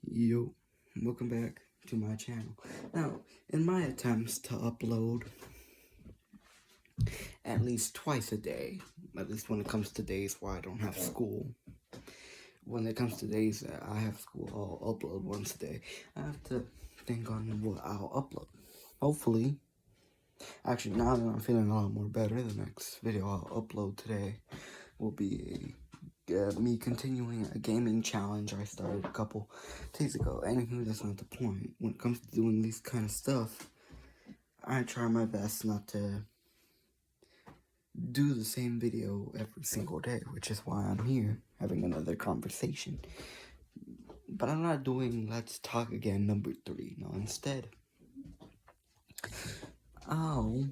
Yo, welcome back to my channel. Now, in my attempts to upload at least twice a day, at least when it comes to days where I don't have school, when it comes to days that I have school, I'll upload once a day. I have to think on what I'll upload. Hopefully, actually, now that I'm feeling a lot more better, the next video I'll upload today will be me continuing a gaming challenge I started a couple days ago. Anywho, that's not the point. When it comes to doing these kind of stuff, I try my best not to do the same video every single day, which is why I'm here having another conversation. But I'm not doing Let's Talk Again number 3. No, instead, I'll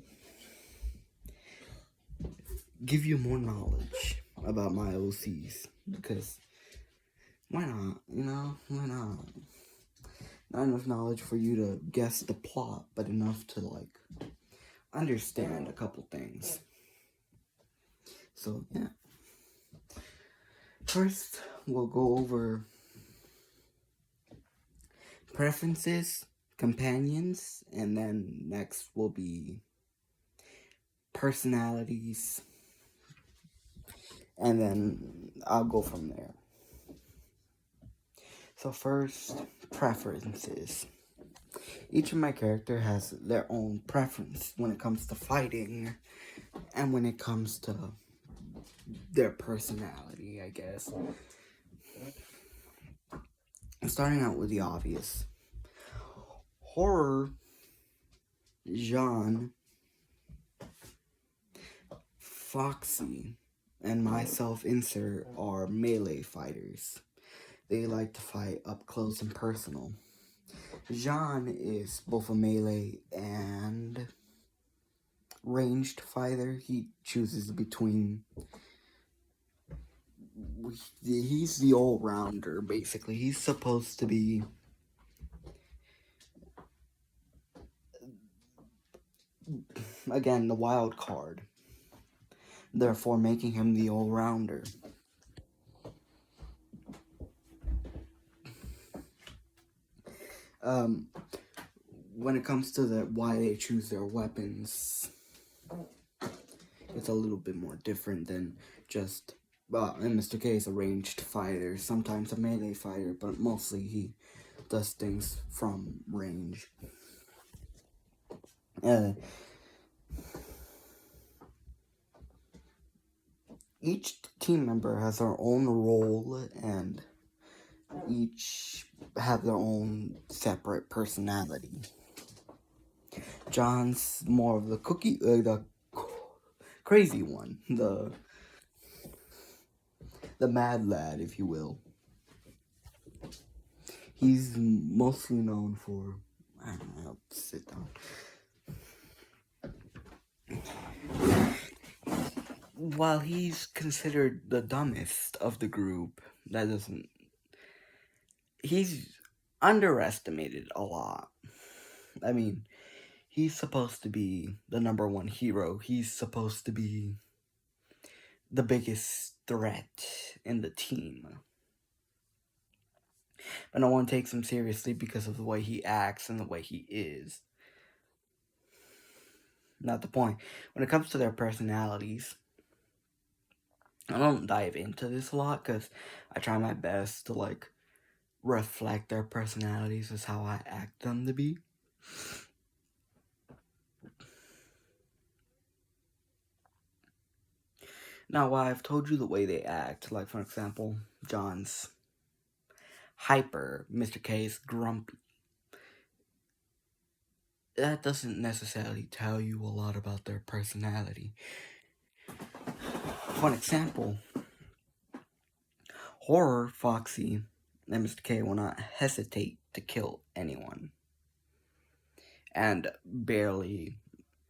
give you more knowledge about my OCs, because why not? You know, why not? Not enough knowledge for you to guess the plot, but enough to, like, understand a couple things. So, yeah. First, we'll go over preferences, companions, and then next will be personalities, and then I'll go from there. So first, preferences. Each of my character has their own preference when it comes to fighting and when it comes to their personality, I guess. Starting out with the obvious. Horror, Jean, Foxy, and myself, Insert, are melee fighters. They like to fight up close and personal. Jean is both a melee and ranged fighter. He chooses between... He's the all-rounder, basically. He's supposed to be... again, the wild card. Therefore, making him the all-rounder. When it comes to why they choose their weapons, it's a little bit more different than just, in Mr. K is a ranged fighter, sometimes a melee fighter, but mostly he does things from range. Each team member has their own role, and each have their own separate personality. John's more of the the crazy one, the mad lad, if you will. He's mostly known for, I don't know, I'll sit down. While he's considered the dumbest of the group, he's underestimated a lot. I mean, he's supposed to be the #1 hero. He's supposed to be the biggest threat in the team. But no one takes him seriously because of the way he acts and the way he is. Not the point. When it comes to their personalities, I don't dive into this a lot because I try my best to, like, reflect their personalities as how I act them to be. Now, while I've told you the way they act, like, for example, John's hyper, Mr. K is grumpy. That doesn't necessarily tell you a lot about their personality. For example, Horror, Foxy, and Mr. K will not hesitate to kill anyone, and barely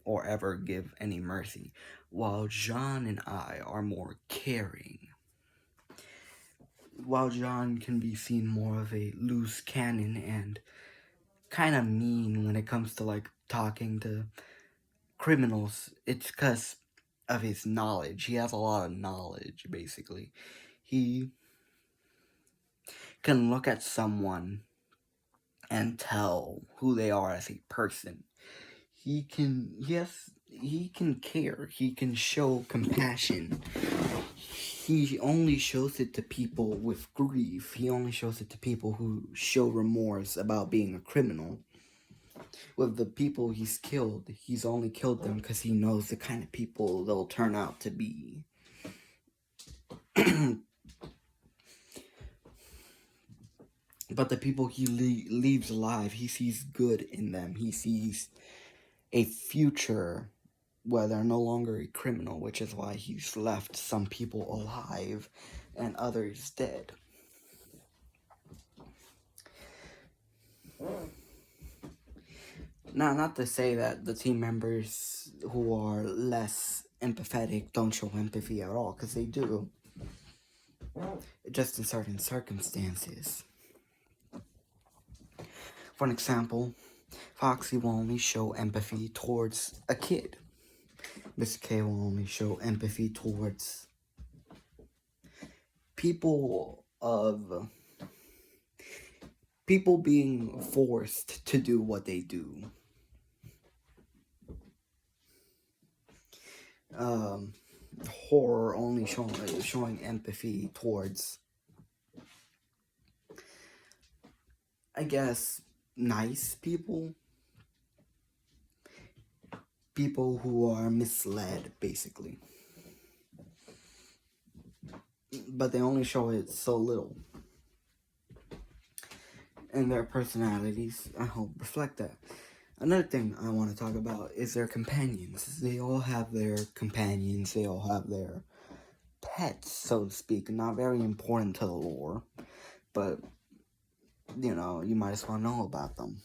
or ever give any mercy, while Jean and I are more caring. While Jean can be seen more of a loose cannon and kind of mean when it comes to, like, talking to criminals, it's because of his knowledge. He has a lot of knowledge, basically. He can look at someone and tell who they are as a person. He can, yes, he can care. He can show compassion. He only shows it to people with grief. He only shows it to people who show remorse about being a criminal. With the people he's killed, he's only killed them because he knows the kind of people they'll turn out to be. But the people he leaves alive, he sees good in them. He sees a future where they're no longer a criminal, which is why he's left some people alive and others dead. Now, not to say that the team members who are less empathetic don't show empathy at all, because they do. Just in certain circumstances. For an example, Foxy will only show empathy towards a kid. Mr. K will only show empathy towards people being forced to do what they do. Horror only showing empathy towards, I guess, nice people. People who are misled, basically. But they only show it so little. And their personalities, I hope, reflect that. Another thing I want to talk about is their companions. They all have their companions. They all have their pets, so to speak. Not very important to the lore, but, you know, you might as well know about them.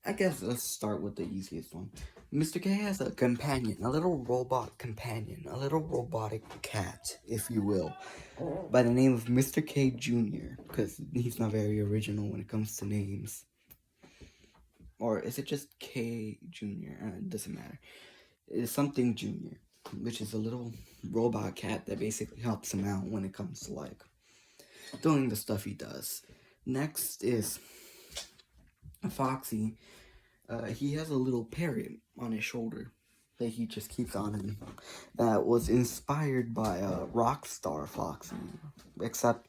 I guess let's start with the easiest one. Mr. K has a companion, a little robot companion, a little robotic cat, if you will, by the name of Mr. K Jr., because he's not very original when it comes to names. Or is it just K Jr.? It doesn't matter. It's something Jr., which is a little robot cat that basically helps him out when it comes to, like, doing the stuff he does. Next is Foxy. He has a little parrot on his shoulder that he just keeps on him. That was inspired by Rockstar Foxy. Except,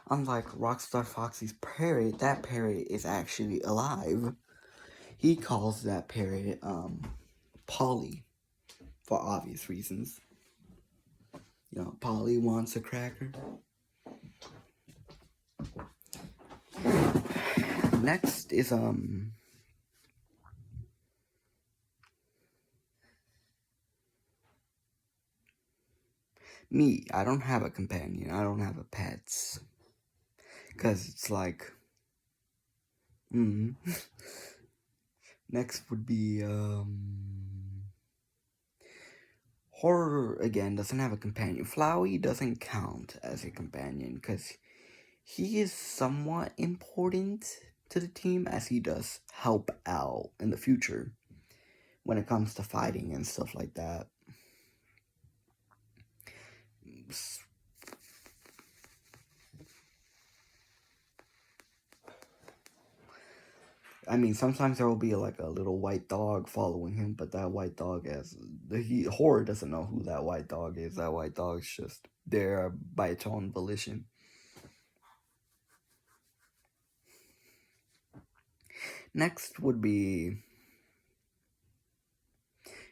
unlike Rockstar Foxy's parrot, that parrot is actually alive. He calls that parrot Polly, for obvious reasons. You know, Polly wants a cracker. Next is me. I don't have a companion. I don't have a pets. Because it's like, Next would be, Horror, again, doesn't have a companion. Flowey doesn't count as a companion, because he is somewhat important to the team, as he does help out in the future when it comes to fighting and stuff like that. I mean, sometimes there will be like a little white dog following him, but that white dog Horror doesn't know who that white dog is. That white dog's just there by its own volition. Next would be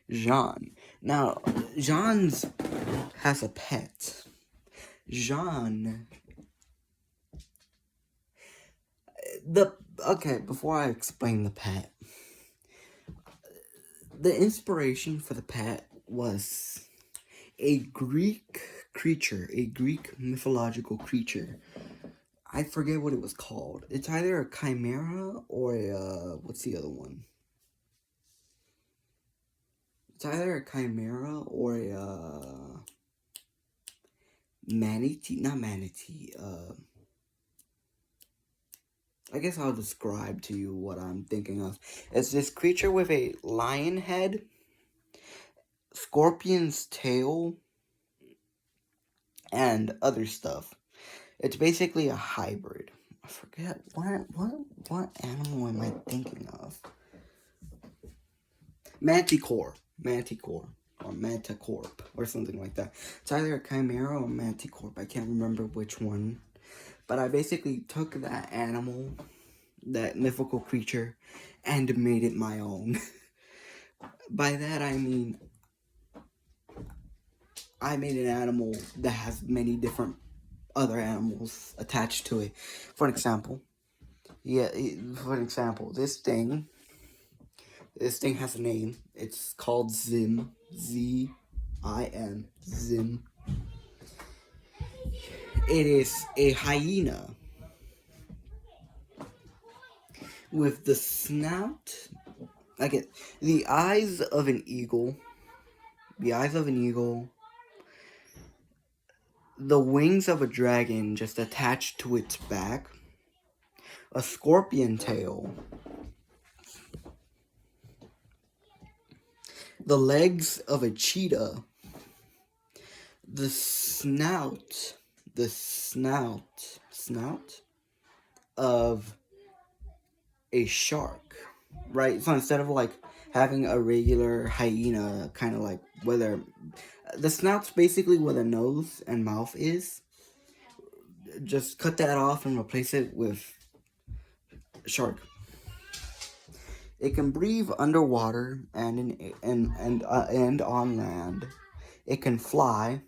Jean. Now, Jean's has a pet. Jean. Okay, before I explain the pet, the inspiration for the pet was a Greek creature, a Greek mythological creature. I forget what it was called. It's either a chimera or what's the other one? It's either a chimera or a manatee, not manatee, I guess I'll describe to you what I'm thinking of. It's this creature with a lion head, scorpion's tail, and other stuff. It's basically a hybrid. I forget what animal am I thinking of? Manticore, or Manticorp, or something like that. It's either a Chimera or Manticorp. I can't remember which one. But I basically took that animal, that mythical creature, and made it my own. By that I mean I made an animal that has many different other animals attached to it. For example, this thing has a name. It's called Zim. Z-I-M. Zim. It is a hyena with the snout, the eyes of an eagle. The eyes of an eagle. The wings of a dragon just attached to its back. A scorpion tail. The legs of a cheetah. The snout of a shark, right? So instead of like having a regular hyena, kind of like the snout's basically where the nose and mouth is, just cut that off and replace it with shark. It can breathe underwater and on land. It can fly,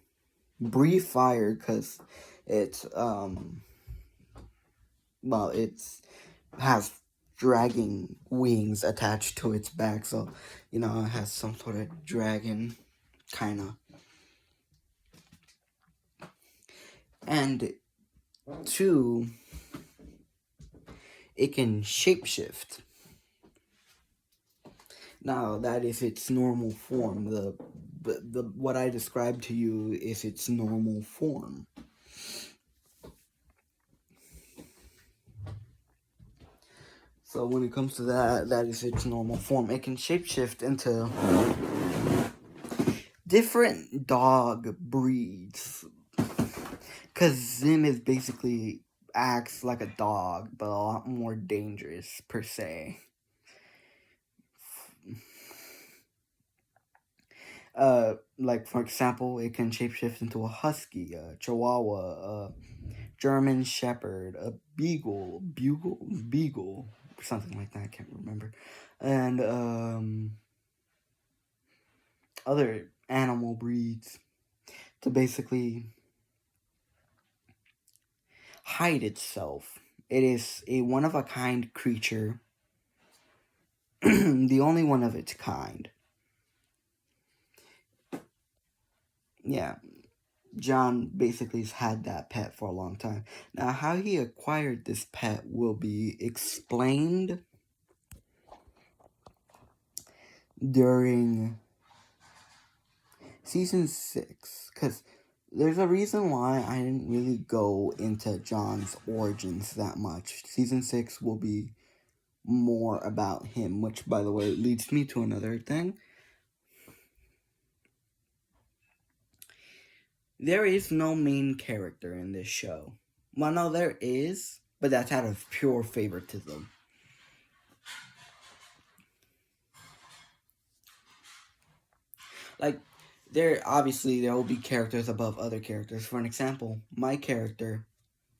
breathe fire because it's has dragging wings attached to its back, so it has some sort of dragon kind of. And 2, it can shapeshift. Now that is its normal form. The what I described to you is its normal form. So when it comes to that is its normal form. It can shapeshift into different dog breeds. Because Zim is basically acts like a dog, but a lot more dangerous, per se. Like, for example, it can shapeshift into a husky, a chihuahua, a German shepherd, a beagle, something like that, I can't remember. And, other animal breeds to basically hide itself. It is a one-of-a-kind creature. The only one of its kind. Yeah, John basically has had that pet for a long time. Now, how he acquired this pet will be explained during season 6, because there's a reason why I didn't really go into John's origins that much. Season 6 will be more about him, which, by the way, leads me to another thing. There is no main character in this show. Well, no, there is, but that's out of pure favoritism. Like, there will be characters above other characters. For an example, my character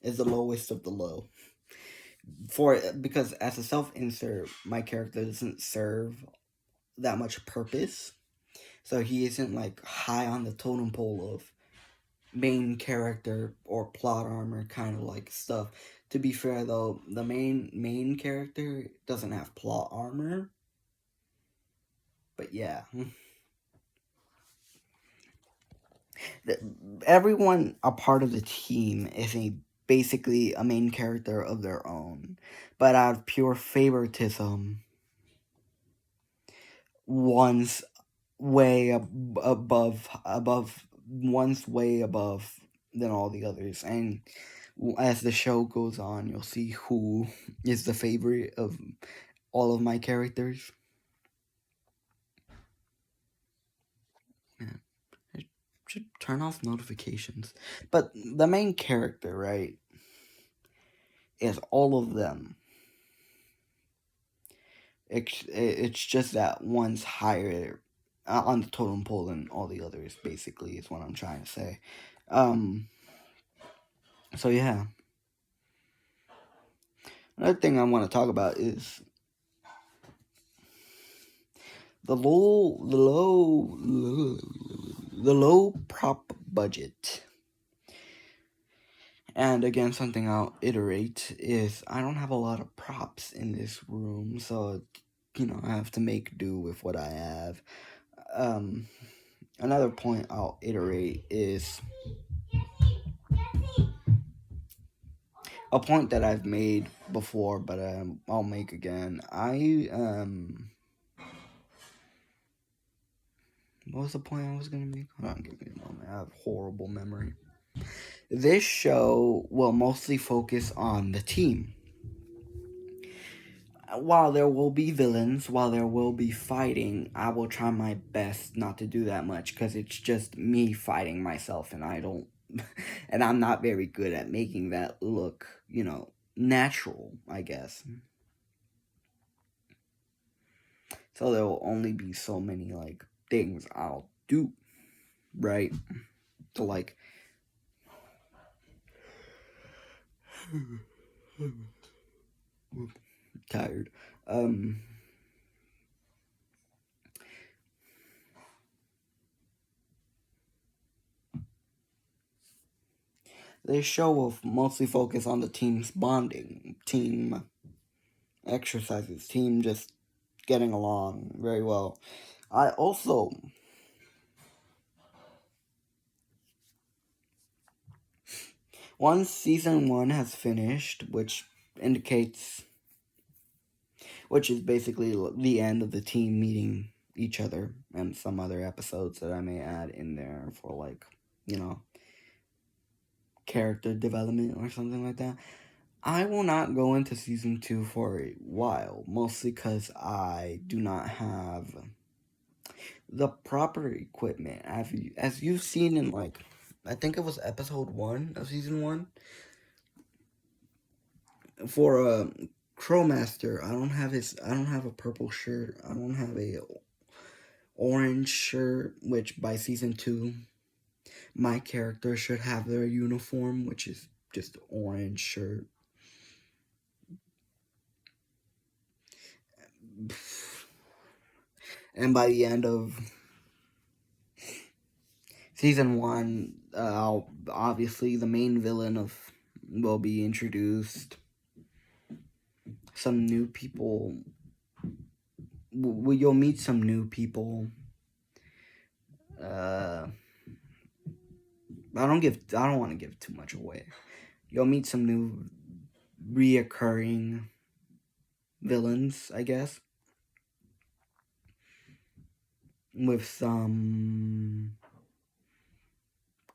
is the lowest of the low. Because as a self-insert, my character doesn't serve that much purpose. So he isn't like high on the totem pole of main character or plot armor kind of like stuff. To be fair though, the main character doesn't have plot armor. But yeah. Everyone a part of the team is basically a main character of their own. But out of pure favoritism, one's way above than all the others. And as the show goes on, you'll see who is the favorite of all of my characters. Yeah, I should turn off notifications. But the main character, right, is all of them. It's just that one's higher on the totem pole than all the others, basically, is what I'm trying to say. Um, so yeah. Another thing I want to talk about is the low prop budget. And again, something I'll iterate is I don't have a lot of props in this room, so I have to make do with what I have. Another point I'll iterate is a point that I've made before, but I'll make again. What was the point I was gonna make? Hold on, give me a moment. I have horrible memory. This show will mostly focus on the team. While there will be villains, while there will be fighting, I will try my best not to do that much because it's just me fighting myself, and I don't, and I'm not very good at making that look, natural, I guess. So there will only be so many like things I'll do, right? So like tired. This show will mostly focus on the team's bonding, team exercises, team just getting along very well. I also once season 1 has finished, which is basically the end of the team meeting each other, and some other episodes that I may add in there for like, character development or something like that. I will not go into season 2 for a while, mostly because I do not have the proper equipment. As you've seen in like, I think it was episode 1 of season 1, for a Crowmaster, I don't have a purple shirt. I don't have a orange shirt, which by season 2, my character should have their uniform, which is just orange shirt. And by the end of season 1, obviously the main villain will be introduced. Some new people. You'll meet some new people. I don't want to give too much away. You'll meet some new reoccurring villains, I guess, with some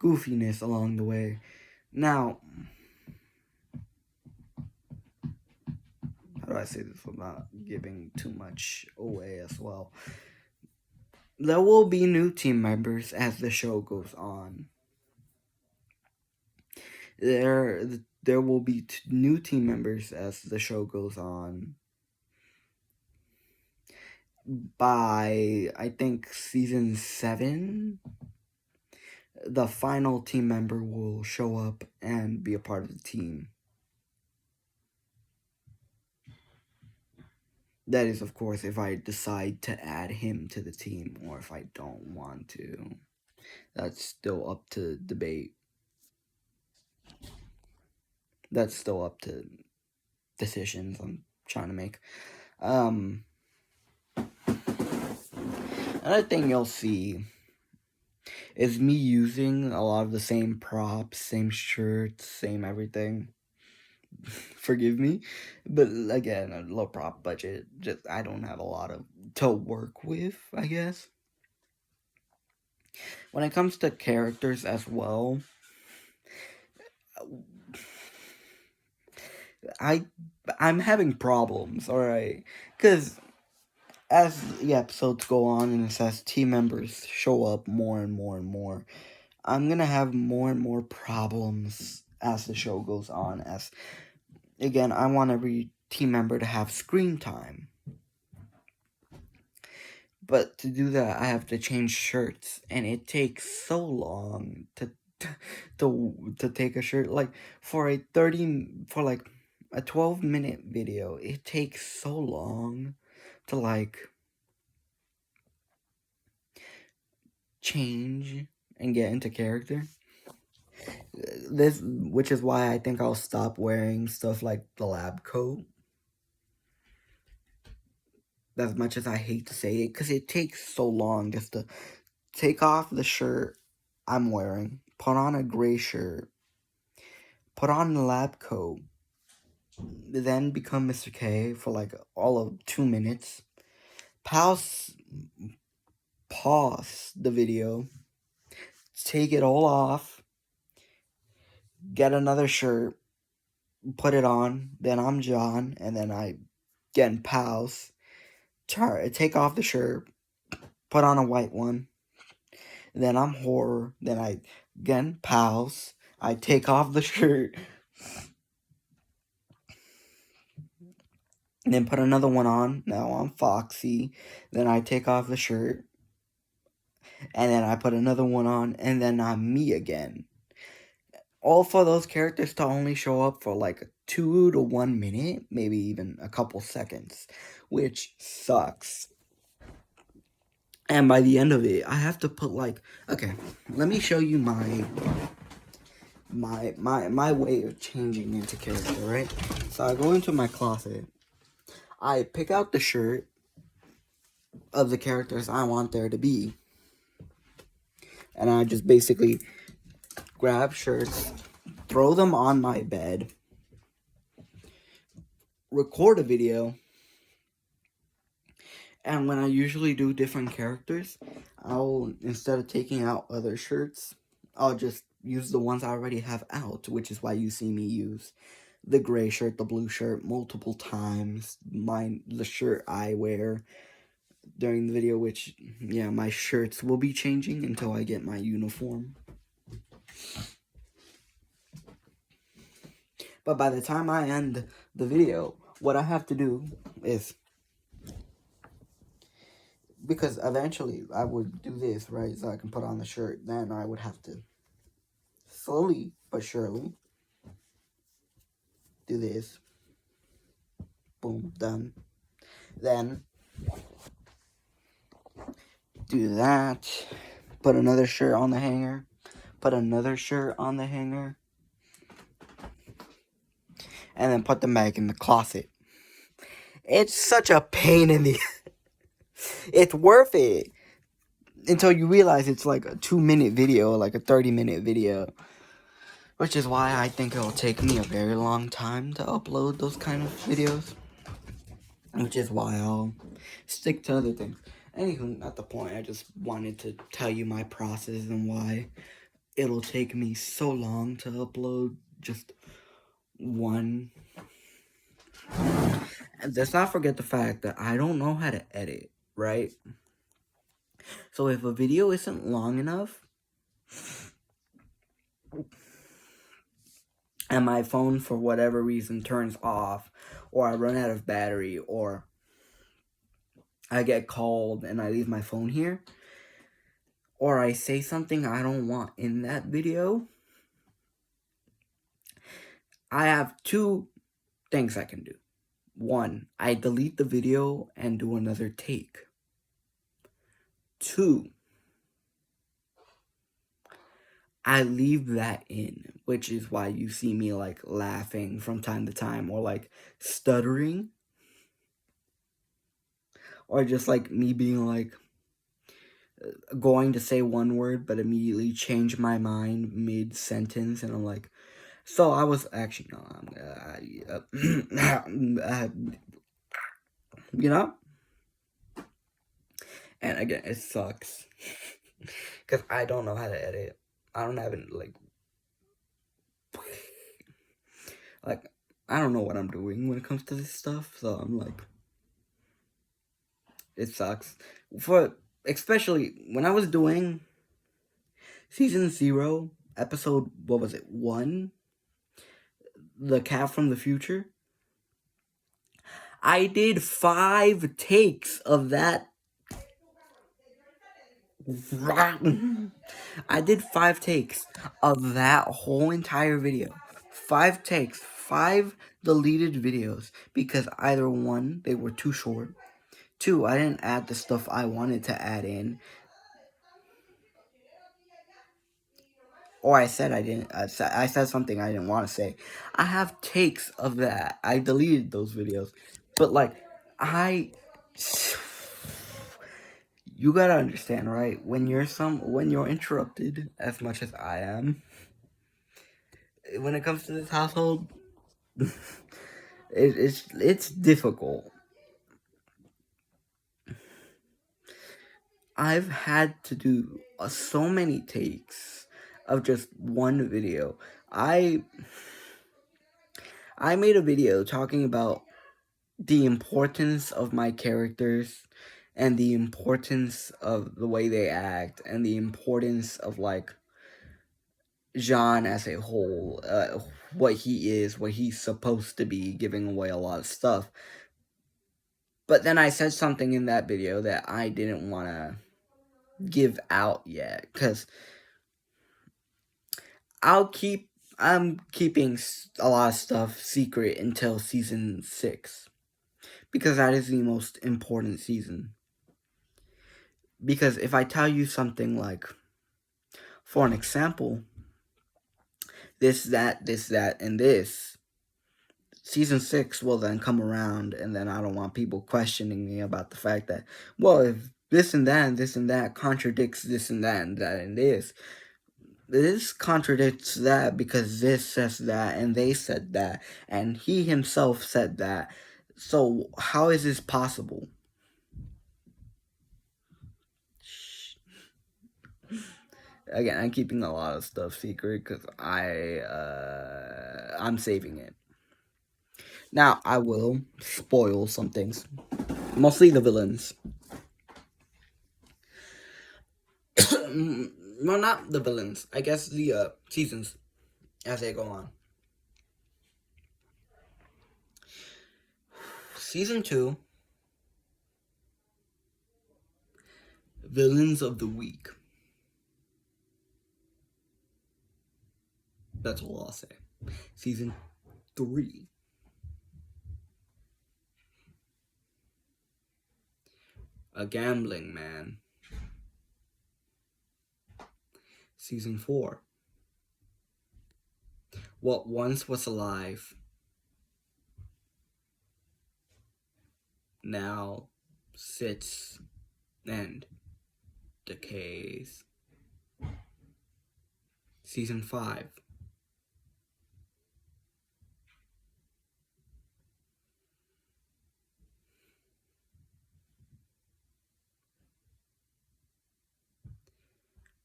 goofiness along the way. Now, how do I say this without giving too much away as well? There will be new team members as the show goes on. There will be new team members as the show goes on. By, I think, season 7, the final team member will show up and be a part of the team. That is, of course, if I decide to add him to the team, or if I don't want to. That's still up to debate. That's still up to decisions I'm trying to make. Another thing you'll see is me using a lot of the same props, same shirts, same everything. Forgive me, but again, a low prop budget. Just I don't have a lot to work with, I guess. When it comes to characters as well, I'm having problems, alright? Because as the episodes go on and as team members show up more and more and more, I'm gonna have more and more problems as the show goes on. As again, I want every team member to have screen time. But to do that, I have to change shirts, and it takes so long to take a shirt. Like for a 12-minute video, it takes so long to like change and get into character. Which is why I think I'll stop wearing stuff like the lab coat. As much as I hate to say it, because it takes so long just to take off the shirt I'm wearing, put on a gray shirt, put on the lab coat, then become Mr. K for like all of 2 minutes, pause the video, take it all off, get another shirt, put it on, then I'm John, and then I again pause, take off the shirt, put on a white one, then I'm horror, then I again pause, I take off the shirt, and then put another one on, now I'm Foxy, then I take off the shirt, and then I put another one on, and then I'm me again. All for those characters to only show up for like 2 to 1 minute, maybe even a couple seconds, which sucks. And by the end of it, I have to put like, okay, let me show you my way of changing into character, right? So I go into my closet, I pick out the shirt of the characters I want there to be, and I just basically grab shirts, throw them on my bed, record a video, and when I usually do different characters, I'll, instead of taking out other shirts, I'll just use the ones I already have out, which is why you see me use the gray shirt, the blue shirt multiple times, the shirt I wear during the video, which, yeah, my shirts will be changing until I get my uniform. But by the time I end the video, what I have to do is, because eventually I would do this, right, so I can put on the shirt, then I would have to slowly but surely do this. Boom, done. Then do that, put another shirt on the hanger, put another shirt on the hanger, and then put them back in the closet. It's such a pain in the... It's worth it until you realize it's like a 2-minute video, like a 30-minute video. Which is why I think it'll take me a very long time to upload those kind of videos. Which is why I'll stick to other things. Anywho, not the point. I just wanted to tell you my process and why it'll take me so long to upload just one. And let's not forget the fact that I don't know how to edit, right? So if a video isn't long enough, and my phone for whatever reason turns off, or I run out of battery, or I get called and I leave my phone here, or I say something I don't want in that video, I have 2 things I can do. 1, I delete the video and do another take. 2, I leave that in, which is why you see me like laughing from time to time, or like stuttering, or just like me being like going to say one word but immediately change my mind mid-sentence, and I'm like, so I was actually, no, you know? And again, it sucks. Because I don't know how to edit. I don't have it, like, I don't know what I'm doing when it comes to this stuff, so I'm like, it sucks. Especially when I was doing season 0, episode, what was it, 1? The Cat from the Future. I did 5 takes of that. I did 5 takes of that whole entire video. 5 takes, 5 deleted videos because either 1, they were too short. 2, I didn't add the stuff I wanted to add in. Or I said I didn't. I said something I didn't want to say. I have takes of that. I deleted those videos. But, like, you gotta understand, right? When you're interrupted as much as I am, when it comes to this household, it's difficult. I've had to do so many takes of just one video. I made a video talking about the importance of my characters and the importance of the way they act and the importance of, like, Jean as a whole, what he is, what he's supposed to be, giving away a lot of stuff. But then I said something in that video that I didn't want to give out yet, because I'm keeping a lot of stuff secret until season 6, because that is the most important season. Because if I tell you something like, for an example, this, that, and this, season 6 will then come around, and then I don't want people questioning me about the fact that, well, if this and that contradicts this and that and that and this contradicts that because this says that and they said that and he himself said that. So how is this possible? Again, I'm keeping a lot of stuff secret because I'm saving it. Now, I will spoil some things. Mostly the villains. Well, not the villains. I guess the seasons as they go on. Season 2, Villains of the Week. That's all I'll say. Season 3, A Gambling Man. Season 4, What Once Was Alive now sits and decays. Season 5,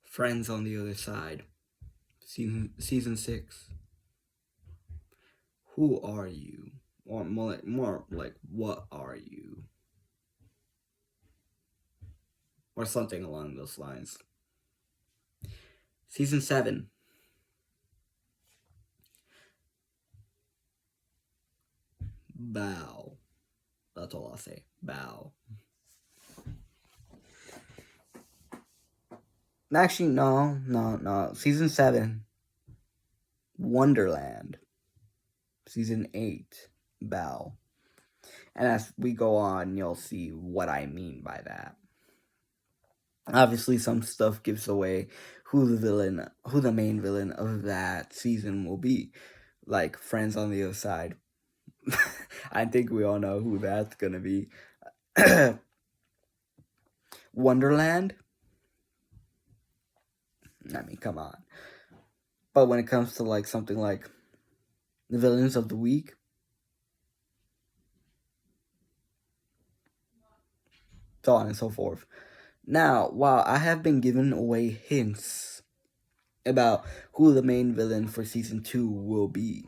Friends on the Other Side. Season 6, Who Are You? Or more like, What Are You? Or something along those lines. Season 7, Bow. That's all I'll say. Bow. Actually, no. Season 7, Wonderland. Season 8, Bow. And as we go on, you'll see what I mean by that. Obviously, some stuff gives away who the main villain of that season will be. Like Friends on the Other Side. I think we all know who that's gonna be. Wonderland. I mean, come on. But when it comes to like something like the Villains of the Week, so on and so forth. Now, while I have been given away hints about who the main villain for season 2 will be,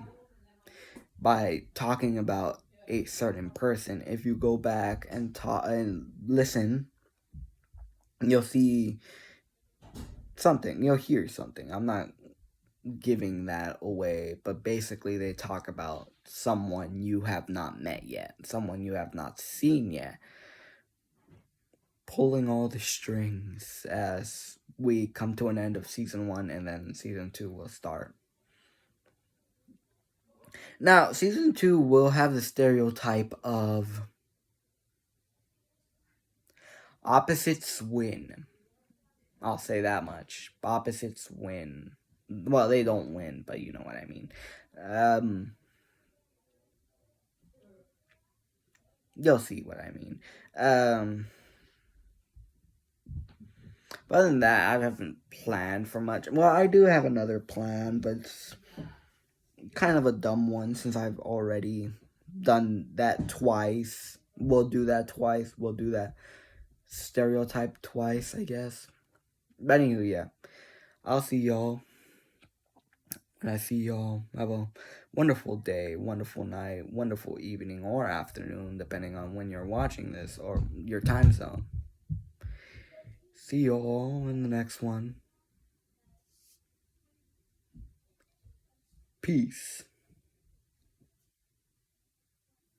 by talking about a certain person. If you go back and talk and listen, you'll see something. You'll hear something. I'm not giving that away, but basically they talk about someone you have not met yet, someone you have not seen yet, pulling all the strings as we come to an end of season 1, and then season 2 will start. Now, season 2 will have the stereotype of opposites win. I'll say that much. Opposites win. Well, they don't win, but you know what I mean. You'll see what I mean. But other than that, I haven't planned for much. Well, I do have another plan, but it's kind of a dumb one since I've already done that twice. We'll do that twice. We'll do that stereotype twice, I guess. But anyway, yeah. I'll see y'all. And I see y'all. Have a wonderful day, wonderful night, wonderful evening, or afternoon, depending on when you're watching this or your time zone. See y'all in the next one. Peace.